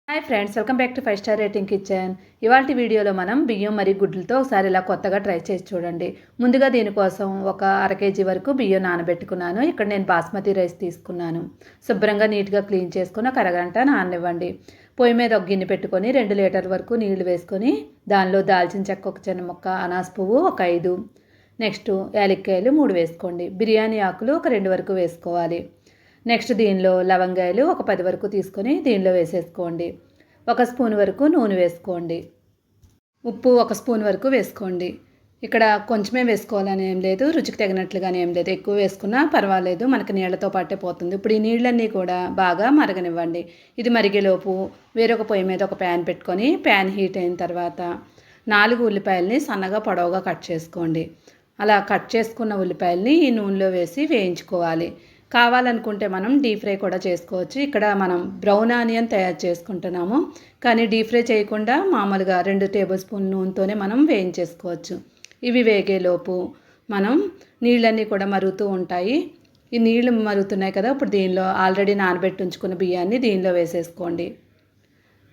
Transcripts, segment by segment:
Hi friends, welcome back to 5 star rating kitchen. ఇవాల్టి వీడియోలో మనం బియ్యం మరియు గుడ్లతో ఒకసారి ఇలా కొత్తగా ట్రై చేసి చూడండి. ముందుగా దీనికోసం ఒక అర కేజీ వరకు బియ్యం నానబెట్టుకున్నాను. ఇక్కడ నేను బాస్మతి రైస్ తీసుకున్నాను. శుభ్రంగా నీట్గా క్లీన్ చేసుకుని ఒక అరగంట నాననివ్వండి. పొయ్యి మీద ఒక గిన్నె పెట్టుకొని 2 లీటర్ల వరకు నీళ్లు వేసుకొని దానిలో దాల్చిన చెక్క ఒక చిన్న ముక్క, అనాస పువ్వు ఒక 5, నెక్స్ట్ యాలక్కాయలు 3 వేసుకోండి. బిర్యానీ ఆకులు ఒక 2 వరకు వేసుకోవాలి. నెక్స్ట్ దీనిలో లవంగాయలు ఒక 10 వరకు తీసుకొని దీనిలో వేసేసుకోండి. 1 స్పూన్ వరకు నూనె వేసుకోండి. ఉప్పు 1 స్పూన్ వరకు వేసుకోండి. ఇక్కడ కొంచెమే వేసుకోవాలని ఏం లేదు, రుచికి తగినట్లుగానే ఏం లేదు. ఎక్కువ వేసుకున్నా పర్వాలేదు, మనకి నీళ్లతో పాటే పోతుంది. ఇప్పుడు ఈ నీళ్ళన్నీ కూడా బాగా మరగనివ్వండి. ఇది మరిగేలోపు వేరొక పొయ్యి మీద ఒక ప్యాన్ పెట్టుకొని ప్యాన్ హీట్ అయిన తర్వాత 4 ఉల్లిపాయలని సన్నగా పొడవుగా కట్ చేసుకోండి. అలా కట్ చేసుకున్న ఉల్లిపాయలని ఈ నూనెలో వేసి వేయించుకోవాలి. కావాలనుకుంటే మనం డీప్ ఫ్రై కూడా చేసుకోవచ్చు. ఇక్కడ మనం బ్రౌన్ ఆనియన్ తయారు చేసుకుంటున్నాము, కానీ డీప్ ఫ్రై చేయకుండా మామూలుగా 2 టేబుల్ స్పూన్ నూనెతోనే మనం వేయించేసుకోవచ్చు. ఇవి వేగేలోపు మనం నీళ్ళన్నీ కూడా మరుగుతూ ఉంటాయి. ఈ నీళ్ళు మరుగుతున్నాయి కదా, ఇప్పుడు దీనిలో ఆల్రెడీ నానబెట్టి ఉంచుకున్న బియ్యాన్ని దీనిలో వేసేసుకోండి.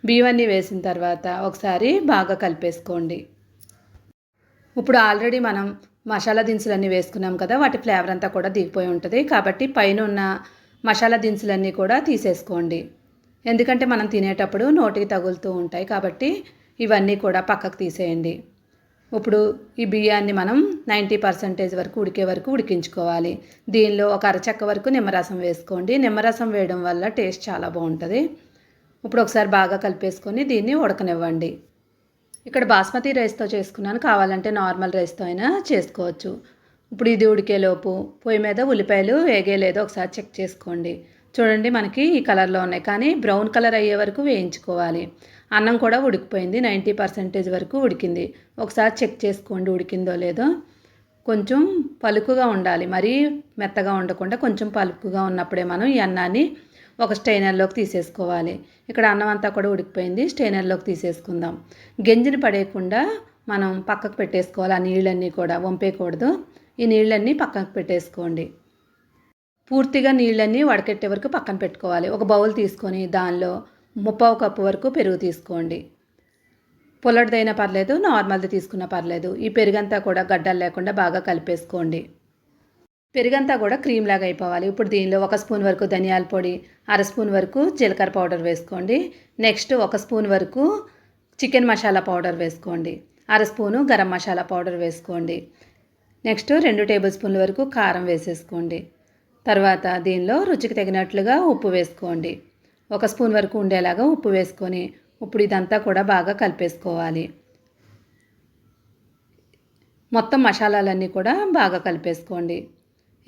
బియ్యాన్ని వేసిన తర్వాత ఒకసారి బాగా కలిపేసుకోండి. ఇప్పుడు ఆల్రెడీ మనం మసాలా దినుసులన్నీ వేసుకున్నాం కదా, వాటి ఫ్లేవర్ అంతా కూడా దిగిపోయి ఉంటుంది. కాబట్టి పైన ఉన్న మసాలా దినుసులన్నీ కూడా తీసేసుకోండి. ఎందుకంటే మనం తినేటప్పుడు నోటికి తగులుతూ ఉంటాయి, కాబట్టి ఇవన్నీ కూడా పక్కకు తీసేయండి. ఇప్పుడు ఈ బియ్యాన్ని మనం 90% వరకు ఉడికే వరకు ఉడికించుకోవాలి. దీనిలో ఒక అరచెక్క వరకు నిమ్మరసం వేసుకోండి. నిమ్మరసం వేయడం వల్ల టేస్ట్ చాలా బాగుంటుంది. ఇప్పుడు ఒకసారి బాగా కలిపేసుకొని దీన్ని ఉడకనివ్వండి. ఇక్కడ బాస్మతి రైస్తో చేసుకున్నాను, కావాలంటే నార్మల్ రైస్తో అయినా చేసుకోవచ్చు. ఇప్పుడు ఇది ఉడికేలోపు పొయ్యి మీద ఉల్లిపాయలు వేగేలేదో ఒకసారి చెక్ చేసుకోండి. చూడండి, మనకి ఈ కలర్లో ఉన్నాయి, కానీ బ్రౌన్ కలర్ అయ్యే వరకు వేయించుకోవాలి. అన్నం కూడా ఉడికిపోయింది, 90% వరకు ఉడికింది. ఒకసారి చెక్ చేసుకోండి ఉడికిందో లేదో. కొంచెం పలుకుగా ఉండాలి, మరీ మెత్తగా ఉండకుండా కొంచెం పలుకుగా ఉన్నప్పుడే మనం ఈ అన్నాన్ని ఒక స్టైనర్లోకి తీసేసుకోవాలి. ఇక్కడ అన్నం అంతా కూడా ఉడికిపోయింది, స్టైనర్లోకి తీసేసుకుందాం. గెంజిని పడేయకుండా మనం పక్కకు పెట్టేసుకోవాలి. ఆ నీళ్ళన్నీ కూడా వంపేయకూడదు. ఈ నీళ్ళన్నీ పక్కకు పెట్టేసుకోండి. పూర్తిగా నీళ్ళన్నీ వడకెట్టే వరకు పక్కన పెట్టుకోవాలి. ఒక బౌల్ తీసుకొని దానిలో 3/4 కప్పు వరకు పెరుగు తీసుకోండి. పుల్లటిదైనా పర్లేదు, నార్మల్ది తీసుకున్నా పర్లేదు. ఈ పెరుగంతా కూడా గడ్డలు లేకుండా బాగా కలిపేసుకోండి. పెరుగంతా కూడా క్రీమ్ లాగా అయిపోవాలి. ఇప్పుడు దీనిలో 1 స్పూన్ వరకు ధనియాల పొడి, అర స్పూన్ వరకు జీలకర్ర పౌడర్ వేసుకోండి. నెక్స్ట్ 1 స్పూన్ వరకు చికెన్ మసాలా పౌడర్ వేసుకోండి. అర స్పూను గరం మసాలా పౌడర్ వేసుకోండి. నెక్స్ట్ 2 టేబుల్ స్పూన్ల వరకు కారం వేసేసుకోండి. తర్వాత దీనిలో రుచికి తగినట్లుగా ఉప్పు వేసుకోండి. 1 స్పూన్ వరకు ఉండేలాగా ఉప్పు వేసుకొని ఇప్పుడు ఇదంతా కూడా బాగా కలిపేసుకోవాలి. మొత్తం మసాలాలన్నీ కూడా బాగా కలిపేసుకోండి.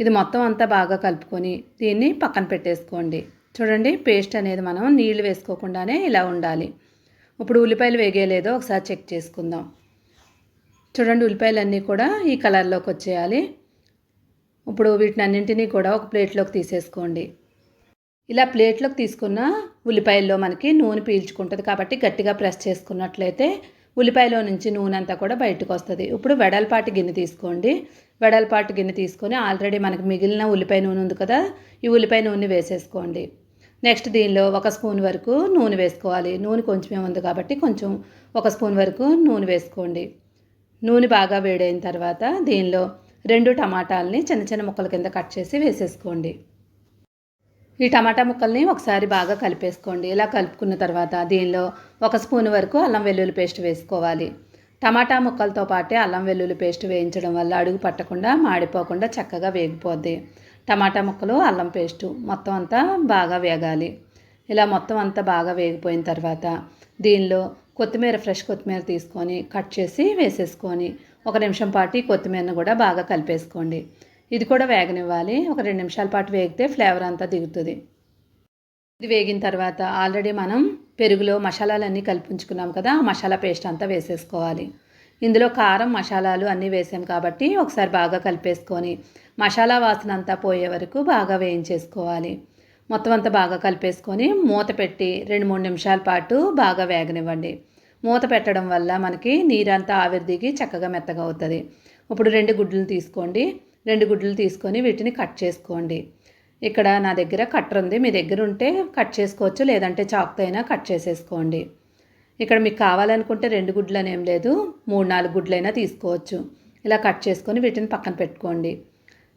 ఇది మొత్తం అంతా బాగా కలుపుకొని దీన్ని పక్కన పెట్టేసుకోండి. చూడండి, పేస్ట్ అనేది మనం నీళ్లు వేసుకోకుండానే ఇలా ఉండాలి. ఇప్పుడు ఉల్లిపాయలు వేగేలేదో ఒకసారి చెక్ చేసుకుందాం. చూడండి, ఉల్లిపాయలన్నీ కూడా ఈ కలర్లోకి వచ్చేయాలి. ఇప్పుడు వీటినన్నింటినీ కూడా ఒక ప్లేట్లోకి తీసేసుకోండి. ఇలా ప్లేట్లోకి తీసుకున్న ఉల్లిపాయల్లో మనకి నూనె పీల్చుకుంటుంది, కాబట్టి గట్టిగా ప్రెస్ చేసుకున్నట్లయితే ఉల్లిపాయలో నుంచి నూనె అంతా కూడా బయటకు వస్తుంది. ఇప్పుడు వెడల్పాటి గిన్నె తీసుకోండి. వెడల్పాటి గిన్నె తీసుకొని ఆల్రెడీ మనకి మిగిలిన ఉల్లిపాయ నూనె ఉంది కదా, ఈ ఉల్లిపాయ నూనె వేసేసుకోండి. నెక్స్ట్ దీనిలో 1 స్పూన్ వరకు నూనె వేసుకోవాలి. నూనె కొంచెమే ఉంది కాబట్టి కొంచెం 1 స్పూన్ వరకు నూనె వేసుకోండి. నూనె బాగా వేడైన తర్వాత దీనిలో 2 టమాటాలని చిన్న చిన్న ముక్కల కింద కట్ చేసి వేసేసుకోండి. ఈ టమాటా ముక్కల్ని ఒకసారి బాగా కలిపేసుకోండి. ఇలా కలుపుకున్న తర్వాత దీనిలో 1 స్పూన్ వరకు అల్లం వెల్లుల్లి పేస్ట్ వేసుకోవాలి. టమాటా ముక్కలతో పాటే అల్లం వెల్లుల్లి పేస్ట్ వేయించడం వల్ల అడుగు పట్టకుండా మాడిపోకుండా చక్కగా వేగిపోద్ది. టమాటా ముక్కలు, అల్లం పేస్టు మొత్తం అంతా బాగా వేగాలి. ఇలా మొత్తం అంతా బాగా వేగిపోయిన తర్వాత దీనిలో ఫ్రెష్ కొత్తిమీర తీసుకొని కట్ చేసి వేసేసుకొని 1 నిమిషం పాటు ఈ కొత్తిమీరను కూడా బాగా కలిపేసుకోండి. ఇది కూడా వేగనివ్వాలి. ఒక 2 నిమిషాల పాటు వేగితే ఫ్లేవర్ అంతా దిగుతుంది. ఇది వేగిన తర్వాత ఆల్రెడీ మనం పెరుగులో మసాలాలన్నీ కలిపించుకున్నాం కదా, ఆ మసాలా పేస్ట్ అంతా వేసేసుకోవాలి. ఇందులో కారం, మసాలాలు అన్నీ వేసాం కాబట్టి ఒకసారి బాగా కలిపేసుకొని మసాలా వాసన అంతా పోయే వరకు బాగా వేయించేసుకోవాలి. మొత్తం అంతా బాగా కలిపేసుకొని మూత పెట్టి 2-3 నిమిషాల పాటు బాగా వేగనివ్వండి. మూత పెట్టడం వల్ల మనకి నీరంతా ఆవిరి దిగి చక్కగా మెత్తగా అవుతుంది. ఇప్పుడు 2 గుడ్లను తీసుకోండి. 2 గుడ్లు తీసుకొని వీటిని కట్ చేసుకోండి. ఇక్కడ నా దగ్గర కట్టర్ ఉంది, మీ దగ్గర ఉంటే కట్ చేసుకోవచ్చు, లేదంటే చాకుతో అయినా కట్ చేసేసుకోండి. ఇక్కడ మీకు కావాలనుకుంటే 2 గుడ్లు అనేం లేదు, 3-4 గుడ్లైనా తీసుకోవచ్చు. ఇలా కట్ చేసుకొని వీటిని పక్కన పెట్టుకోండి.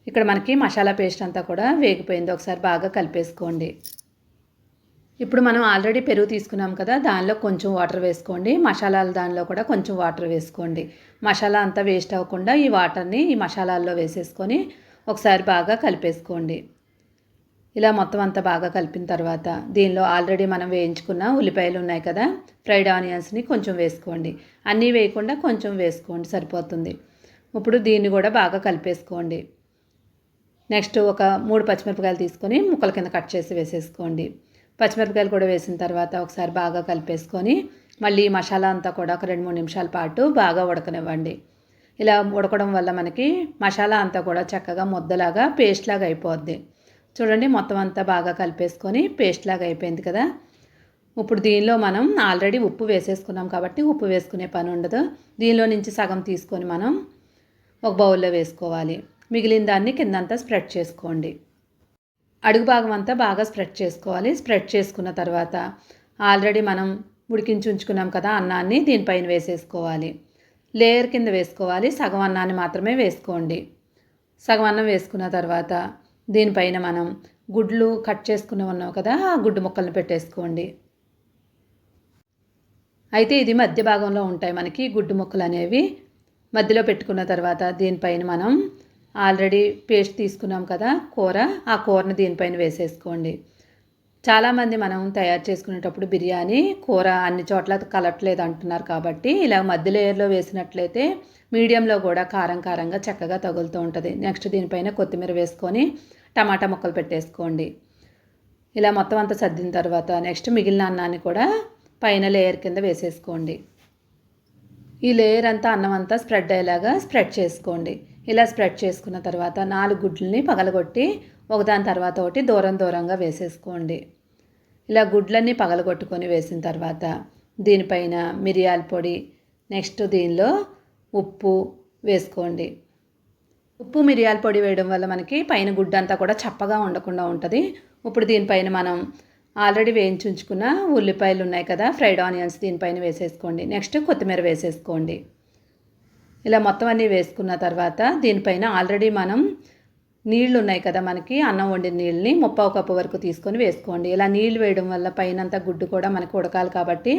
ఇక్కడ మనకి మసాలా పేస్ట్ అంతా కూడా వేగిపోయింది, ఒకసారి బాగా కలిపేసుకోండి. ఇప్పుడు మనం ఆల్రెడీ పెరుగు తీసుకున్నాం కదా, దానిలో కొంచెం వాటర్ వేసుకోండి. మసాలాల దానిలో కూడా కొంచెం వాటర్ వేసుకోండి. మసాలా అంతా వేస్ట్ అవ్వకుండా ఈ వాటర్ని ఈ మసాలాల్లో వేసేసుకొని ఒకసారి బాగా కలిపేసుకోండి. ఇలా మొత్తం అంతా బాగా కలిపిన తర్వాత దీనిలో ఆల్రెడీ మనం వేయించుకున్న ఉల్లిపాయలు ఉన్నాయి కదా, ఫ్రైడ్ ఆనియన్స్ని కొంచెం వేసుకోండి. అన్నీ వేయకుండా కొంచెం వేసుకోండి, సరిపోతుంది. ఇప్పుడు దీన్ని కూడా బాగా కలిపేసుకోండి. నెక్స్ట్ ఒక 3 పచ్చిమిరపకాయలు తీసుకొని ముక్కల కింద కట్ చేసి వేసేసుకోండి. పచ్చిమిరపకాయలు కూడా వేసిన తర్వాత ఒకసారి బాగా కలిపేసుకొని మళ్ళీ మసాలా అంతా కూడా ఒక 2-3 నిమిషాల పాటు బాగా ఉడకనివ్వండి. ఇలా ఉడకడం వల్ల మనకి మసాలా అంతా కూడా చక్కగా ముద్దలాగా పేస్ట్ లాగా అయిపోద్ది. చూడండి, మొత్తం అంతా బాగా కలిపేసుకొని పేస్ట్ లాగా అయిపోయింది కదా. ఇప్పుడు దీనిలో మనం ఆల్రెడీ ఉప్పు వేసేసుకున్నాం కాబట్టి ఉప్పు వేసుకునే పని ఉండదు. దీనిలో నుంచి సగం తీసుకొని మనం ఒక బౌల్లో వేసుకోవాలి. మిగిలిన దాన్ని కిందంతా స్ప్రెడ్ చేసుకోండి. అడుగు భాగం అంతా బాగా స్ప్రెడ్ చేసుకోవాలి. స్ప్రెడ్ చేసుకున్న తర్వాత ఆల్రెడీ మనం ఉడికించి ఉంచుకున్నాం కదా అన్నాన్ని దీనిపైన వేసేసుకోవాలి. లేయర్ కింద వేసుకోవాలి. సగం అన్నాన్ని మాత్రమే వేసుకోండి. సగం అన్నం వేసుకున్న తర్వాత దీనిపైన మనం గుడ్లు కట్ చేసుకుని ఉన్నాం కదా, ఆ గుడ్డు ముక్కలను పెట్టేసుకోండి. అయితే ఇది మధ్య భాగంలో ఉంటాయి మనకి గుడ్డు ముక్కలు అనేవి. మధ్యలో పెట్టుకున్న తర్వాత దీనిపైన మనం ఆల్రెడీ పేస్ట్ తీసుకున్నాం కదా కూర, ఆ కూరని దీనిపైన వేసేసుకోండి. చాలామంది మనం తయారు చేసుకునేటప్పుడు బిర్యానీ కూర అన్ని చోట్ల కలట్లేదు అంటున్నారు కాబట్టి ఇలా మధ్య లేయర్లో వేసినట్లయితే మీడియంలో కూడా కారం కారంగా చక్కగా తగులుతూ ఉంటుంది. నెక్స్ట్ దీనిపైన కొత్తిమీర వేసుకొని టమాటా ముక్కలు పెట్టేసుకోండి. ఇలా మొత్తం అంతా సర్దిన తర్వాత నెక్స్ట్ మిగిలిన అన్నాన్ని కూడా పైన లేయర్ కింద వేసేసుకోండి. ఈ లేయర్ అంతా అన్నం అంతా స్ప్రెడ్ అయ్యేలాగా స్ప్రెడ్ చేసుకోండి. ఇలా స్ప్రెడ్ చేసుకున్న తర్వాత 4 గుడ్లని పగలగొట్టి ఒకదాని తర్వాత ఒకటి దూరంగా వేసేసుకోండి. ఇలా గుడ్లన్నీ పగలగొట్టుకొని వేసిన తర్వాత దీనిపైన మిరియాల పొడి, నెక్స్ట్ దీనిలో ఉప్పు వేసుకోండి. ఉప్పు మిరియాల పొడి వేయడం వల్ల మనకి పైన గుడ్డు అంతా కూడా చప్పగా ఉండకుండా ఉంటుంది. ఇప్పుడు దీనిపైన మనం ఆల్రెడీ వేయించి ఉంచుకున్న ఉల్లిపాయలు ఉన్నాయి కదా, ఫ్రైడ్ ఆనియన్స్ దీనిపైన వేసేసుకోండి. నెక్స్ట్ కొత్తిమీర వేసేసుకోండి. ఇలా మొత్తం అన్నీ వేసుకున్న తర్వాత దీనిపైన ఆల్రెడీ మనం నీళ్ళు ఉన్నాయి కదా మనకి అన్నం వండిన నీళ్ళని 3/4 కప్పు వరకు తీసుకొని వేసుకోండి. ఇలా నీళ్ళు వేయడం వల్ల పైనంతా గుడ్డు కూడా మనకి ఉడకాలి కాబట్టి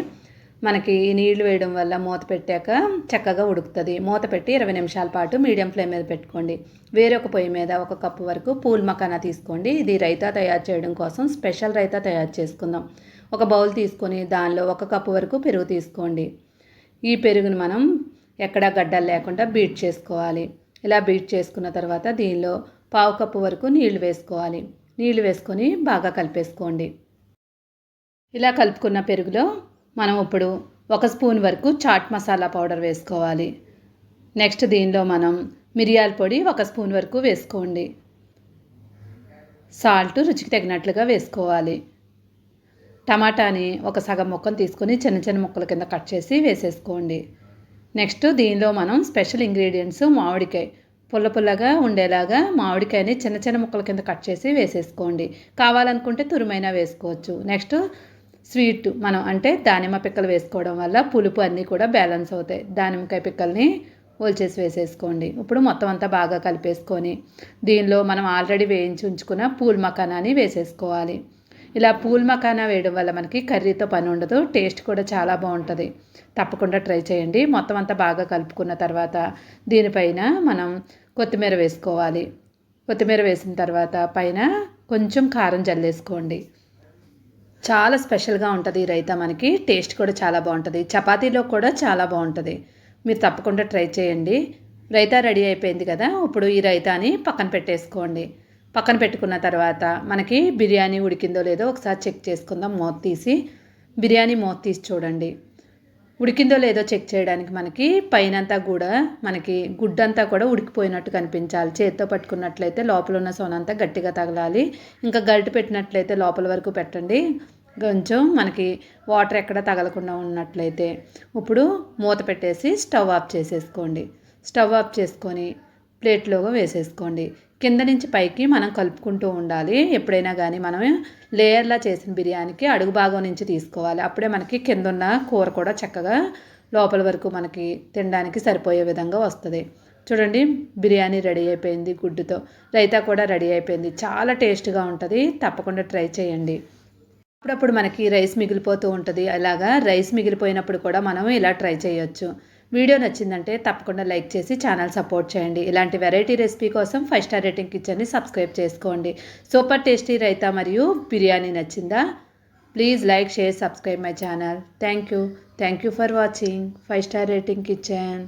మనకి ఈ నీళ్లు వేయడం వల్ల మూత పెట్టాక చక్కగా ఉడుకుతుంది. మూత పెట్టి 20 నిమిషాల పాటు మీడియం ఫ్లేమ్ మీద పెట్టుకోండి. వేరొక పొయ్యి మీద 1 కప్పు వరకు పూల్ మకానా తీసుకోండి. ఇది రైతా తయారు చేయడం కోసం స్పెషల్ రైతా తయారు చేసుకుందాం. ఒక బౌల్ తీసుకొని దానిలో 1 కప్పు వరకు పెరుగు తీసుకోండి. ఈ పెరుగును మనం ఎక్కడా గడ్డలు లేకుండా బీట్ చేసుకోవాలి. ఇలా బీట్ చేసుకున్న తర్వాత దీనిలో 1/4 కప్పు వరకు నీళ్లు వేసుకోవాలి. నీళ్లు వేసుకొని బాగా కలిపేసుకోండి. ఇలా కలుపుకున్న పెరుగులో మనం ఇప్పుడు 1 స్పూన్ వరకు చాట్ మసాలా పౌడర్ వేసుకోవాలి. నెక్స్ట్ దీనిలో మనం మిరియాల పొడి 1 స్పూన్ వరకు వేసుకోండి. సాల్ట్ రుచికి తగినట్లుగా వేసుకోవాలి. టమాటాని ఒక సగం ముక్కను తీసుకొని చిన్న ముక్కల కింద కట్ చేసి వేసేసుకోండి. నెక్స్ట్ దీనిలో మనం స్పెషల్ ఇంగ్రీడియంట్స్ మామిడికాయ పుల్లగా ఉండేలాగా మామిడికాయని చిన్న ముక్కల కింద కట్ చేసి వేసేసుకోండి. కావాలనుకుంటే తురుమైనా వేసుకోవచ్చు. నెక్స్ట్ స్వీట్ మనం అంటే దానిమ్మ పిక్కలు వేసుకోవడం వల్ల పులుపు అన్నీ కూడా బ్యాలెన్స్ అవుతాయి. దానిమ్మకాయ పిక్కల్ని ఒలిచేసి వేసేసుకోండి. ఇప్పుడు మొత్తం అంతా బాగా కలిపేసుకొని దీనిలో మనం ఆల్రెడీ వేయించి ఉంచుకున్న పూల్ మకానాని వేసేసుకోవాలి. ఇలా పూల్ మకానా వేయడం వల్ల మనకి కర్రీతో పని ఉండదు, టేస్ట్ కూడా చాలా బాగుంటుంది. తప్పకుండా ట్రై చేయండి. మొత్తం అంతా బాగా కలుపుకున్న తర్వాత దీనిపైన మనం కొత్తిమీర వేసుకోవాలి. కొత్తిమీర వేసిన తర్వాత పైన కొంచెం కారం జల్లేసుకోండి. చాలా స్పెషల్గా ఉంటుంది ఈ రైతా. మనకి టేస్ట్ కూడా చాలా బాగుంటుంది. చపాతీలో కూడా చాలా బాగుంటుంది. మీరు తప్పకుండా ట్రై చేయండి. రైతా రెడీ అయిపోయింది కదా. ఇప్పుడు ఈ రైతాని పక్కన పెట్టేసుకోండి. పక్కన పెట్టుకున్న తర్వాత మనకి బిర్యానీ ఉడికిందో లేదో ఒకసారి చెక్ చేసుకుందాం. బిర్యానీ మూత తీసి చూడండి. ఉడికిందో లేదో చెక్ చేయడానికి మనకి పైనంతా కూడా మనకి గుడ్డంతా కూడా ఉడికిపోయినట్టు కనిపించాలి. చేతితో పట్టుకున్నట్లయితే లోపల ఉన్న సోనంతా గట్టిగా తగలాలి. ఇంకా గరిటె పెట్టినట్లయితే లోపల వరకు పెట్టండి. కొంచెం మనకి వాటర్ ఎక్కడ తగలకుండా ఉన్నట్లయితే ఇప్పుడు మూత పెట్టేసి స్టవ్ ఆఫ్ చేసేసుకోండి. స్టవ్ ఆఫ్ చేసుకొని ప్లేట్లో వేసేసుకోండి. కింద నుంచి పైకి మనం కలుపుకుంటూ ఉండాలి. ఎప్పుడైనా కానీ మనం లేయర్లా చేసిన బిర్యానీకి అడుగు భాగం నుంచి తీసుకోవాలి. అప్పుడే మనకి కిందున్న కూర కూడా చక్కగా లోపల వరకు మనకి తినడానికి సరిపోయే విధంగా వస్తుంది. చూడండి, బిర్యానీ రెడీ అయిపోయింది. గుడ్డుతో రైతా కూడా రెడీ అయిపోయింది. చాలా టేస్ట్గా ఉంటుంది. తప్పకుండా ట్రై చేయండి. అప్పుడప్పుడు మనకి రైస్ మిగిలిపోతూ ఉంటుంది. అలాగా రైస్ మిగిలిపోయినప్పుడు కూడా మనం ఇలా ట్రై చేయొచ్చు. వీడియో నచ్చిందంటే తప్పకుండా లైక్ చేసి ఛానల్ సపోర్ట్ చేయండి. ఇలాంటి వెరైటీ రెసిపీ కోసం 5 స్టార్ రేటింగ్ కిచెన్ని సబ్స్క్రైబ్ చేసుకోండి. సూపర్ టేస్టీ రైతా మరియు బిర్యానీ నచ్చిందా? Please like, share, subscribe my channel. Thank you for watching 5 star rating kitchen.